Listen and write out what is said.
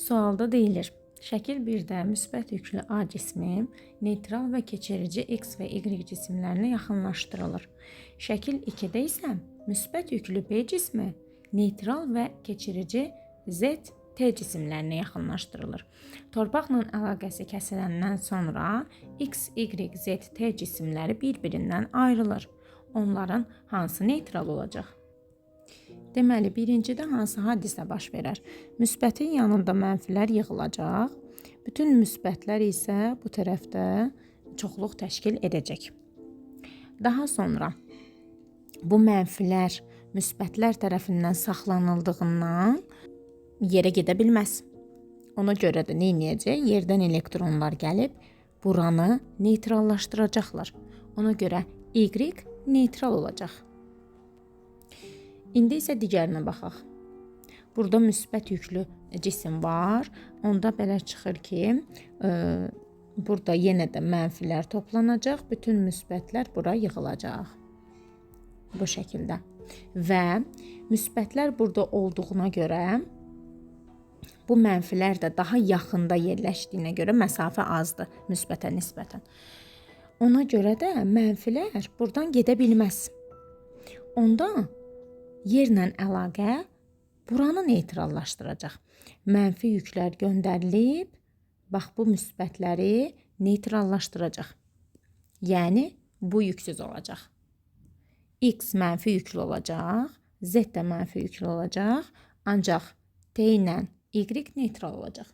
Sualda deyilir, şəkil 1-də müsbət yüklü A cismi neytral və keçirici X və Y cisimlərinə yaxınlaşdırılır. Şəkil 2-də isə müsbət yüklü B cismi neytral və keçirici Z, T cisimlərinə yaxınlaşdırılır. Torpaqla əlaqəsi kəsiləndən sonra X, Y, Z, T cisimləri bir-birindən ayrılır. Onların hansı neytral olacaq? Deməli, birincidə hansı hadisə baş verər? Müsbətin yanında mənfilər yığılacaq. Bütün müsbətlər isə bu tərəfdə çoxluq təşkil edəcək. Daha sonra bu mənfilər müsbətlər tərəfindən saxlanıldığından yerə gedə bilməz. Ona görə də nə edəcək? Yerdən elektronlar gəlib buranı neytrallaşdıracaqlar. Ona görə Y neytral olacaq. İndi isə digərinə baxaq. Burada müsbət yüklü cisim var. Onda belə çıxır ki, burada yenə də mənfilər toplanacaq. Bütün müsbətlər bura yığılacaq. Bu şəkildə. Və müsbətlər burada olduğuna görə bu mənfilər də daha yaxında yerləşdiyinə görə məsafə azdır müsbətə nisbətən. Ona görə də mənfilər buradan gedə bilməz. Onda yerlə əlaqə buranı neytrallaşdıracaq. Mənfi yüklər göndərilib, bax bu müsbətləri neytrallaşdıracaq. Yəni bu yüksüz olacaq. X mənfi yüklü olacaq, Z də mənfi yüklü olacaq, ancaq T ilə Y neytral olacaq.